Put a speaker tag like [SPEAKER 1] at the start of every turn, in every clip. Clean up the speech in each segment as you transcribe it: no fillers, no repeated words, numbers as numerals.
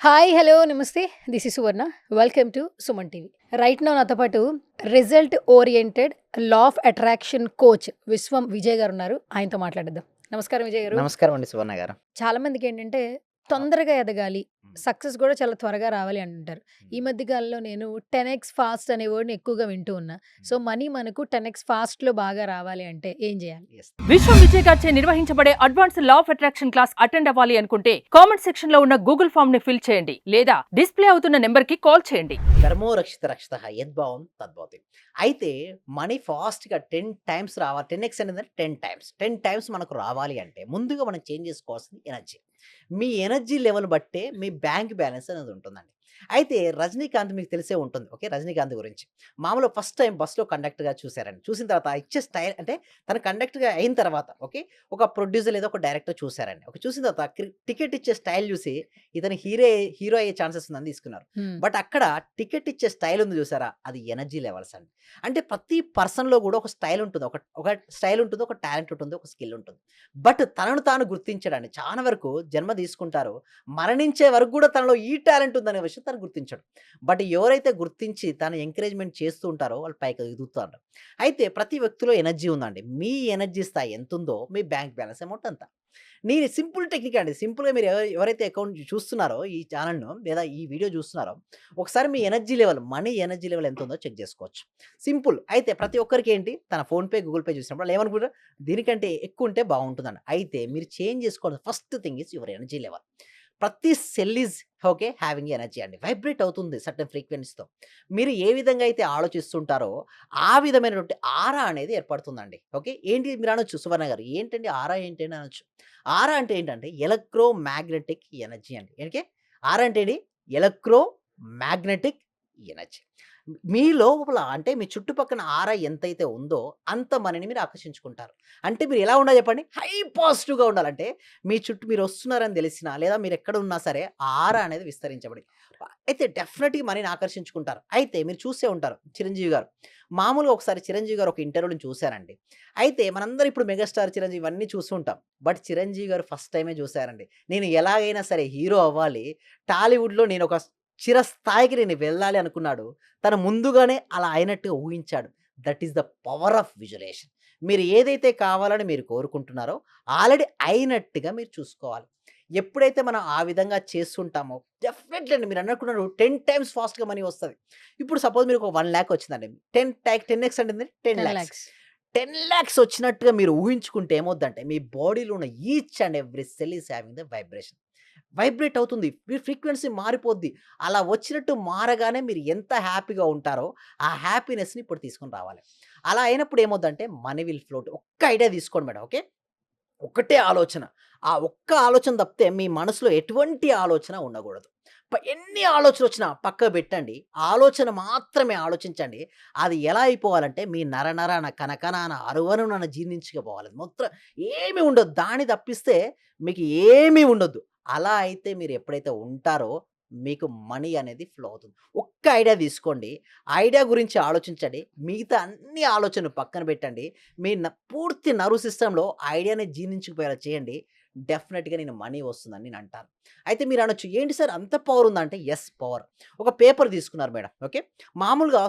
[SPEAKER 1] Hi, hello, నమస్తే. This is Suvarna. Welcome to Suman TV. Right now నాతో పాటు result oriented law of attraction coach విశ్వం విజయ్ గారు ఉన్నారు. ఆయనతో మాట్లాడేద్దాం. నమస్కారం విజయ్ గారు.
[SPEAKER 2] నమస్కారం అండి సువర్ణ గారు.
[SPEAKER 1] చాలా మందికి ఏంటంటే
[SPEAKER 2] అవ్
[SPEAKER 1] తొందరగా ఎదగాలి,
[SPEAKER 2] హ్మ్.
[SPEAKER 1] సక్సెస్ కూడా చాలా త్వరగా రావాలి అంటుంటారు. ఈ
[SPEAKER 2] హ్మ్.
[SPEAKER 1] మధ్య కాలంలో నేను 10x ఫాస్ట్ అనే వర్డ్‌ని ఎక్కువగా వింటూ ఉన్నా. సో,
[SPEAKER 2] హ్మ్.
[SPEAKER 1] మనీ మనకు 10x ఫాస్ట్‌లో బాగా రావాలి అంటే ఏం చేయాలి?
[SPEAKER 2] యెస్.
[SPEAKER 3] విశ్వం విజయ్ గారిచే నిర్వహించబడే advanced law of attraction class attend అవ్వాలి అనుకుంటే కామెంట్ సెక్షన్ లో ఉన్న గూగుల్ ఫామ్ ని ఫిల్ చేయండి లేదా డిస్ప్లే అవుతున్న నెంబర్ కి కాల్ చేయండి.
[SPEAKER 2] ధర్మో రక్షిత రక్షితః యద్భావం తద్భవతి. అయితే మనీ ఫాస్ట్‌గా 10 టైమ్స్ రావాలి. 10x అనేది 10 టైమ్స్. 10 టైమ్స్ మనకు రావాలి అంటే ముందుగా మనం చేంజ్ చేసుకోవాల్సింది ఎనర్జీ. మీ ఎనర్జీ లెవెల్ బట్టే మీ బ్యాంక్ బ్యాలెన్స్ అనేది ఉంటుందండి. అయితే రజనీకాంత్ మీకు తెలిసే ఉంటుంది. ఓకే. రజనీకాంత్ గురించి. మామూలుగా ఫస్ట్ టైమ్ బస్‌లో కండక్టర్‌గా చూసారండి. చూసిన తర్వాత ఇచ్చే స్టైల్ అంటే తను కండక్టర్‌గా అయిన తర్వాత ఓకే. ఒక ప్రొడ్యూసర్ లేదా ఒక డైరెక్టర్ చూసారండి. ఓకే. చూసిన తర్వాత టికెట్ ఇచ్చే స్టైల్ చూసి ఇతను హీరో అయ్యే ఛాన్సెస్ ఉందని తీసుకున్నారు.
[SPEAKER 1] హ్మ్.
[SPEAKER 2] బట్ అక్కడ టికెట్ ఇచ్చే స్టైల్ ఉంది చూసారా? అది ఎనర్జీ లెవెల్స్ అండి. అంటే ప్రతి పర్సన్‌లో కూడా ఒక స్టైల్ ఉంటుంది. ఒక స్టైల్ ఉంటుంది. ఒక టాలెంట్ ఉంటుంది. ఒక స్కిల్ ఉంటుంది. బట్ తనను తాను గుర్తించడండి. చాలా వరకు జన్మ తీసుకుంటారో, మరణించే వరకు కూడా తనలో ఈ టాలెంట్ ఉందనే విషయం తను గుర్తించడు. బట్ ఎవరైతే గుర్తించి తను ఎంకరేజ్‌మెంట్ చేస్తూ ఉంటారో వాళ్ళు పైకి ఎదుగుతారు. అయితే ప్రతి వ్యక్తిలో ఎనర్జీ ఉందండి. మీ ఎనర్జీ స్థాయి ఎంతుందో మీ బ్యాంక్ బ్యాలెన్స్ అమౌంట్ అంత. నేను సింపుల్ టెక్నిక్ అండి. సింపుల్‌గా మీరు ఎవరైతే అకౌంట్ చూస్తున్నారో ఈ ఛానెల్‌ను లేదా ఈ వీడియో చూస్తున్నారో, ఒకసారి మీ energy level, money energy level ఎంత ఉందో చెక్ చేసుకోవచ్చు. సింపుల్. అయితే ప్రతి ఒక్కరికి ఏంటి తన ఫోన్‌పే, గూగుల్ పే చూసినప్పుడు వాళ్ళు ఏమనుకుంటారు? దీనికంటే ఎక్కువ ఉంటే బాగుంటుందని. అయితే మీరు చేంజ్ చేసుకోవాల్సిన first thing is your energy level. ప్రతి cell is okay having energy అండి. వైబ్రేట్ అవుతుంది సర్టెన్ ఫ్రీక్వెన్సీతో. మీరు ఏ విధంగా అయితే ఆలోచిస్తుంటారో ఆ విధమైనటువంటి ఆరా అనేది ఏర్పడుతుందండి. ఓకే. ఏంటి మీరు అనొచ్చు సువర్ణ గారు ఏంటండి ఆరా ఏంటండి అనొచ్చు. ఆరా అంటే ఏంటంటే ఎలక్ట్రో మ్యాగ్నెటిక్ ఎనర్జీ అండి. ఏంటి ఆరా అంటే ఏంటి? Electro magnetic energy. మీ లోపల అంటే మీ చుట్టుపక్కన ఆరా ఎంతైతే ఉందో అంత మనీని మీరు ఆకర్షించుకుంటారు. అంటే మీరు ఎలా ఉండాలి చెప్పండి? హై పాజిటివ్‌గా ఉండాలంటే మీ చుట్టూ మీరు వస్తున్నారని తెలిసినా లేదా మీరు ఎక్కడ ఉన్నా సరే ఆ ఆరా అనేది విస్తరించబడి అయితే డెఫినిట్‌గా మనీని ఆకర్షించుకుంటారు. అయితే మీరు చూసే ఉంటారు 'చిరంజీవి' గారు. మామూలుగా ఒకసారి 'చిరంజీవి' గారు ఒక ఇంటర్వ్యూలో చూసానండి. అయితే మనందరం ఇప్పుడు 'మెగాస్టార్ చిరంజీవి' ఇవన్నీ చూస్తుంటాం. బట్ 'చిరంజీవి' గారు ఫస్ట్ టైమే చూసారండి. నేను ఎలాగైనా సరే హీరో అవ్వాలి. టాలీవుడ్‌లో నేను ఒక చిరస్థాయికి నేను వెళ్ళాలి అనుకున్నాడు. తను ముందుగానే అలా అయినట్టుగా ఊహించాడు. That is the power of visualisation. మీరు ఏదైతే కావాలని మీరు కోరుకుంటున్నారో ఆల్రెడీ అయినట్టుగా మీరు చూసుకోవాలి. ఎప్పుడైతే మనం ఆ విధంగా చేస్తుంటామో డెఫినెట్లీ అండి మీరు అనుకున్నారు 10 టైమ్స్ ఫాస్ట్‌గా మనీ వస్తది. ఇప్పుడు సపోజ్ మీకు ఒక 1,00,000 వచ్చిందండి. 10x అంటే
[SPEAKER 1] 10
[SPEAKER 2] 10,00,000.
[SPEAKER 1] లాక్స్.
[SPEAKER 2] 10,00,000 వచ్చినట్టుగా మీరు ఊహించుకుంటే ఏమవుద్దంటే మీ బాడీలో ఉన్న each and every cell is having the vibration. Vibrate అవుతుంది. మీ ఫ్రీక్వెన్సీ మారిపోద్ది. అలా వచ్చినట్టు మారగానే మీరు ఎంత హ్యాపీగా ఉంటారో, ఆ హ్యాపీనెస్‌ని ఇప్పుడు తీసుకొని రావాలి. అలా అయినప్పుడు ఏమవుద్దంటే మనీ విల్ ఫ్లోట్. ఒక్క ఐడియా తీసుకోండి మేడం. ఓకే. ఒకటే ఆలోచన. ఆ ఒక్క ఆలోచన తప్పితే మీ మనసులో ఎటువంటి ఆలోచన ఉండకూడదు. ఎన్ని ఆలోచనలొచ్చినా పక్కకు పెట్టండి. ఆలోచన మాత్రమే ఆలోచించండి. అది ఎలా అయిపోవాలంటే మీ నరనరాన, కనకనాన, అణువణువున జీర్ణించుకుపోవాలి. మొత్తం ఏమి ఉండదు. దాన్ని తప్పిస్తే మీకు ఏమీ ఉండొద్దు. అలా అయితే మీరు ఎప్పుడైతే ఉంటారో మీకు మనీ అనేది ఫ్లో అవుతుంది. ఒక్క ఐడియా తీసుకోండి. ఐడియా గురించి ఆలోచించండి. మిగతా అన్ని ఆలోచనలు పక్కన పెట్టండి. మీ పూర్తి నర్వ్ సిస్టమ్‌లో ఐడియాని జీర్ణించుకుపోయేలా చేయండి. డెఫినిట్‌గా నేను మనీ వస్తుందని నేను అంటాను. అయితే మీరు అనొచ్చు, "ఏంటి సార్ అంత పవర్ ఉందా?" అంటే యెస్ పవర్. ఒక పేపర్ తీసుకున్నారు మేడం. ఓకే. మామూలుగా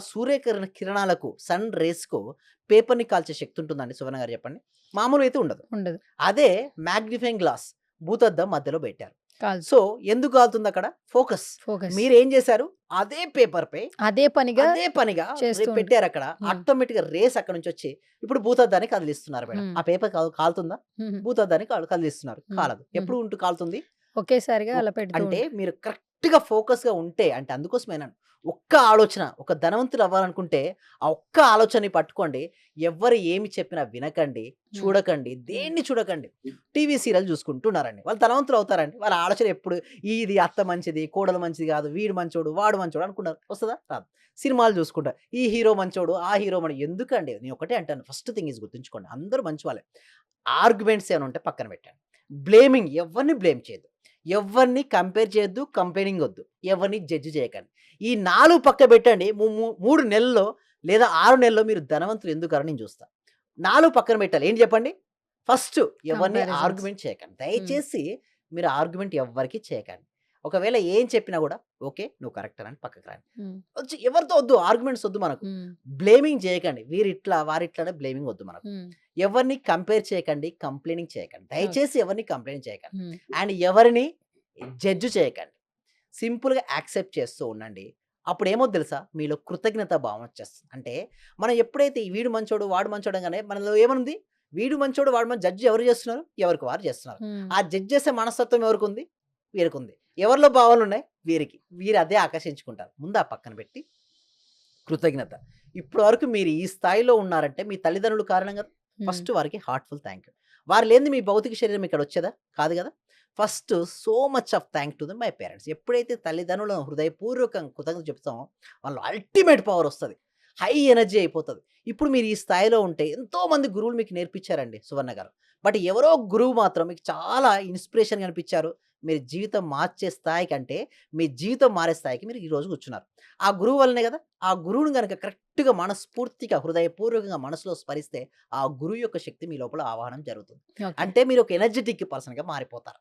[SPEAKER 2] కిరణాలకు సన్ రేస్‌కు పేపర్‌ని కాల్చే శక్తి ఉంటుందండి సువర్ణ గారు చెప్పండి? మామూలుగా అయితే ఉండదు.
[SPEAKER 1] ఉండదు.
[SPEAKER 2] అదే మాగ్నిఫైయింగ్ గ్లాస్ భూతద్దం మధ్యలో పెట్టారు.
[SPEAKER 1] కాదు.
[SPEAKER 2] సో, ఎందుకు కాలుతుందక్కడ? ఫోకస్.
[SPEAKER 1] ఫోకస్.
[SPEAKER 2] మీరేం చేశారు? అదే పేపర్‌పై
[SPEAKER 1] అదే పనిగా
[SPEAKER 2] అదే పనిగా
[SPEAKER 1] చేస్తూ ఉంటారు.
[SPEAKER 2] పెట్టారక్కడ.
[SPEAKER 1] హ్మ్.
[SPEAKER 2] ఆటోమేటిక్‌గా రేస్ అక్కడి నుంచొచ్చి ఇప్పుడు భూతద్దాన్ని కదిలిస్తున్నారు మేడం.
[SPEAKER 1] హ్మ్.
[SPEAKER 2] ఆ పేపర్ కాలుతుందా?
[SPEAKER 1] హుహు.
[SPEAKER 2] భూతద్దాన్ని కదిలిస్తున్నారు.
[SPEAKER 1] హ్మ్.
[SPEAKER 2] కాలదు.
[SPEAKER 1] హుహు.
[SPEAKER 2] ఎప్పుడు కాలుతుంది?
[SPEAKER 1] ఒకేసారిగా అలా పెడుతూ
[SPEAKER 2] అంటే
[SPEAKER 1] ఉంటారు.
[SPEAKER 2] మీరు కరెక్ట్‌గా ఫోకస్‌గా ఉంటే అంటే అందుకోసమేనండి. ఒక్క ఆలోచన ఒక ధనవంతులు అవ్వాలనుకుంటే ఆ ఒక్క ఆలోచనని పట్టుకోండి. ఎవ్వరు ఏమి చెప్పినా వినకండి,
[SPEAKER 1] హ్మ్.
[SPEAKER 2] చూడకండి,
[SPEAKER 1] హ్మ్.
[SPEAKER 2] దేన్ని చూడకండి. టీవీ సీరియల్ చూసుకుంటున్నారండి. వాళ్ళు ధనవంతులు అవుతారండి. వాళ్ళ ఆలోచన ఎప్పుడు ఇది అత్త మంచిది, కోడలు మంచిది కాదు, వీడు మంచోడు, వాడు మంచోడు అనుకున్నారు. వస్తదా? రాదు. సినిమాలు చూసుకుంటారు. ఈ హీరో మంచోడు, ఆ హీరో ఎందుకండి? నేను ఒకటే అంటాను. ఫస్ట్ థింగ్ ఈస్ గుర్తుంచుకోండి. అందరూ మంచి వాళ్ళే. ఆర్గ్యుమెంట్స్ ఏమైనా ఉంటే పక్కన పెట్టండి. బ్లేమింగ్ ఎవరిని బ్లేమ్ చేయొద్దు. ఎవ్వరిని కంపేర్ చేయొద్దు. కంపెయినింగ్ ఒద్దు. ఎవరిని జడ్జ్ చేయకండి. ఈ 4 పక్క పెట్టండి. 3 నెలల్లో లేదా 6 నెలల్లో మీరు ధనవంతులు ఎందుకరో నేను చూస్తా. 4 పక్కన పెట్టాలి. ఏంటి చెప్పండి? ఫస్ట్ ఎవరిని
[SPEAKER 1] కంపారిజన్స్.
[SPEAKER 2] ఆర్గ్యుమెంట్ చేయకండి.
[SPEAKER 1] హ్మ్.
[SPEAKER 2] దయచేసి మీరు ఆర్గ్యుమెంట్ ఎవ్వరికీ చేయకండి. ఒకవేళ ఏం చెప్పినా కూడా ఓకే నువ్వు కరెక్ట్ అని పక్కకు రాని.
[SPEAKER 1] ఉమ్,
[SPEAKER 2] వచ్చి ఎవరితో వద్దు, ఆర్గ్యుమెంట్స్ వద్దు మనకు.
[SPEAKER 1] ఉమ్,
[SPEAKER 2] బ్లేమింగ్ చేయకండి, వీరిట్లా వారిట్లా బ్లేమింగ్ వద్దు మనకు.
[SPEAKER 1] ఉమ్,
[SPEAKER 2] ఎవరిని కంపేర్ చేయకండి, కంప్లైనింగ్ చేయకండి, దయచేసి ఎవరిని కంప్లైంట్ చేయకండి.
[SPEAKER 1] ఉమ్,
[SPEAKER 2] అండ్ ఎవరిని జడ్జ్ చేయకండి. సింపుల్గా యాక్సెప్ట్ చేస్తూ ఉండండి. అప్పుడు ఏమో తెలుసా, మీలో కృతజ్ఞత భావం వచ్చేస్తుంది. అంటే మనం ఎప్పుడైతే ఈ వీడు మంచోడు వాడు మంచోడు అనగానే మనలో ఏమనుంది, వీడు మంచోడు వాడు మంచి జడ్జి ఎవరు చేస్తున్నారు, ఎవరికి వారు చేస్తున్నారు.
[SPEAKER 1] ఉమ్,
[SPEAKER 2] ఆ జడ్జ్ చేసే మనస్తత్వం ఎవరికి ఉంది, వీరికి ఉంది. ఎవరిలో భావాలు ఉన్నాయి, వీరికి. వీరు అదే ఆకర్షించుకుంటారు. ముందు ఆ పక్కన పెట్టి కృతజ్ఞత. ఇప్పటి వరకు మీరు ఈ స్థాయిలో ఉన్నారంటే మీ తల్లిదండ్రులు కారణం కదా.
[SPEAKER 1] ఉమ్,
[SPEAKER 2] ఫస్ట్ వారికి హార్ట్ఫుల్ థ్యాంక్ యూ. వారు లేనిది మీ భౌతిక శరీరం ఇక్కడ వచ్చేదా, కాదు కదా. First so much of thank to them my parents. ఎప్పుడైతే తల్లిదండ్రులను హృదయపూర్వకంగా కృతజ్ఞత చెప్తామో వాళ్ళు అల్టిమేట్ పవర్ వస్తుంది, హై ఎనర్జీ అయిపోతుంది. ఇప్పుడు మీరు ఈ స్థాయిలో ఉంటే ఎంతోమంది గురువులు మీకు నేర్పించారండి సువర్ణ గారు. బట్ ఎవరో గురువు మాత్రం మీకు చాలా ఇన్స్పిరేషన్ కనిపించారు. మీరు జీవితం మార్చే స్థాయి కంటే మీ జీవితం మారే స్థాయికి మీరు ఈ రోజు కూర్చున్నారు. ఆ గురువు వల్లనే కదా. ఆ గురువుని కనుక కరెక్ట్గా మనస్ఫూర్తిగా హృదయపూర్వకంగా మనసులో స్మరిస్తే ఆ గురువు యొక్క శక్తి మీ లోపల ఆవాహనం జరుగుతుంది.
[SPEAKER 1] ఓకే.
[SPEAKER 2] అంటే మీరు ఒక ఎనర్జెటిక్ పర్సన్గా మారిపోతారు.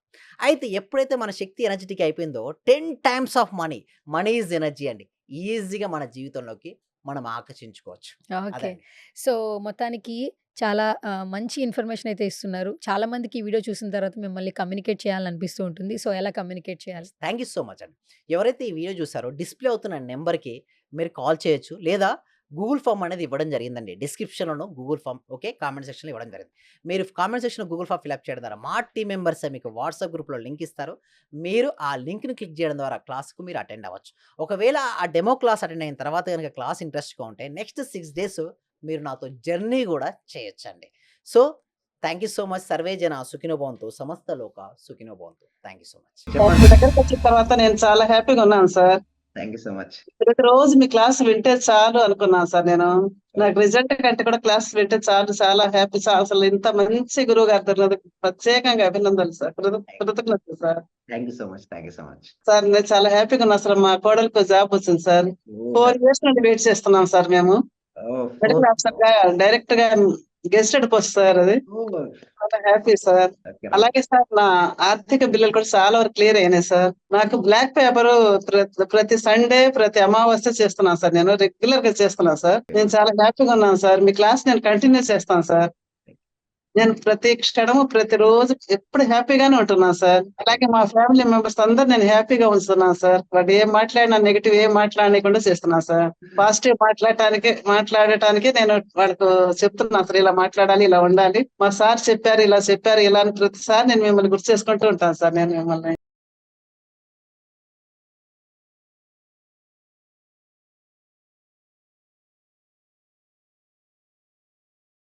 [SPEAKER 2] అయితే ఎప్పుడైతే మన శక్తి ఎనర్జెటిక్ అయిపోయిందో 10 times of money is energy అండి. ఈజీగా మన జీవితంలోకి మనం ఆకర్షించుకోవచ్చు.
[SPEAKER 1] ఓకే.
[SPEAKER 2] అదండి.
[SPEAKER 1] సో మొత్తానికి చాలా మంచి ఇన్ఫర్మేషన్ అయితే ఇస్తున్నారు. చాలా మందికి ఈ వీడియో చూసిన తర్వాత మిమ్మల్ని కమ్యూనికేట్ చేయాలని అనిపిస్తూ ఉంటుంది. సో ఎలా కమ్యూనికేట్ చేయాలి?
[SPEAKER 2] థ్యాంక్ యూ సో మచ్ అండి. ఎవరైతే ఈ వీడియో చూసారో డిస్ప్లే అవుతున్న నెంబర్కి మీరు కాల్ చేయొచ్చు, లేదా గూగుల్ ఫామ్ అనేది ఇవ్వడం జరిగిందండి. డిస్క్రిప్షన్లోనూ గూగుల్ ఫామ్, ఓకే, కామెంట్ సెక్షన్లో ఇవ్వడం జరిగింది. మీరు కామెంట్ సెక్షన్లో గూగుల్ ఫామ్ ఫిల్అప్ చేయడం ద్వారా మా టీం మెంబర్స్ మీకు వాట్సాప్ గ్రూప్లో లింక్ ఇస్తారు. మీరు ఆ లింక్ని క్లిక్ చేయడం ద్వారా క్లాస్కు మీరు అటెండ్ అవ్వచ్చు. ఒకవేళ ఆ డెమో క్లాస్ అటెండ్ అయిన తర్వాత కనుక క్లాస్ ఇంట్రెస్ట్గా ఉంటే నెక్స్ట్ 6 డేస్ మీరు నాతో జర్నీ కూడా చేయొచ్చండి. So thank you so much. సర్వే జన సుఖినో భవంతు, సమస్త లోక సుఖినో భవంతు. Thank you so much.
[SPEAKER 4] మీ దగ్గరకు వచ్చిన తర్వాత నేను చాలా హ్యాపీగా ఉన్నాను sir.
[SPEAKER 2] Thank you so much.
[SPEAKER 4] ప్రతిరోజు మీ క్లాస్ వింటే చాలు అనుకున్నాను సార్. నేను నాకు రిజల్ట్ కంటే కూడా క్లాస్ వింటే చాలు, చాలా హ్యాపీ సార్. అసలు ఇంత మంచి గురువు గారు దొరికినందుకు ప్రత్యేకంగా అభినందనలు సార్, కృతజ్ఞతలు sir.
[SPEAKER 2] Thank you so much. Thank you so much.
[SPEAKER 4] Sir నేను చాలా హ్యాపీగా ఉన్నా సార్. మా కోడలికి జాబ్ వచ్చింది సార్. 4 years నుండి వెయిట్ చేస్తున్నాం సార్. మేము మెడికల్ ఆఫీసర్ గా డైరెక్ట్ గా గెస్టెడ్ పోస్ట్ సార్. అది చాలా హ్యాపీ సార్. అలాగే సార్ నా ఆర్థిక బిల్లులు కూడా చాలా వరకు క్లియర్ అయినాయి సార్. నాకు బ్లాక్ పేపర్ ప్రతి సండే ప్రతి అమావాస్య చేస్తున్నాను సార్. నేను రెగ్యులర్ గా చేస్తున్నాను సార్. నేను చాలా హ్యాపీగా ఉన్నాను సార్. మీ క్లాస్ నేను కంటిన్యూ చేస్తాను సార్. నేను ప్రతి క్షణము ప్రతిరోజు ఎప్పుడు హ్యాపీగానే ఉంటున్నాను సార్. అలాగే మా ఫ్యామిలీ మెంబర్స్ అందరు నేను హ్యాపీగా ఉంచుతున్నాను సార్. వాడు ఏం మాట్లాడినా నెగిటివ్ ఏం మాట్లాడకుండా చేస్తున్నాను సార్. పాజిటివ్ మాట్లాడటానికి నేను వాళ్ళకు చెప్తున్నాను సార్, ఇలా మాట్లాడాలి, ఇలా ఉండాలి, మా సార్ చెప్పారు, ఇలా చెప్పారు, ఇలా అని ప్రతిసారి నేను మిమ్మల్ని గుర్తు చేసుకుంటూ ఉంటాను సార్. నేను మిమ్మల్ని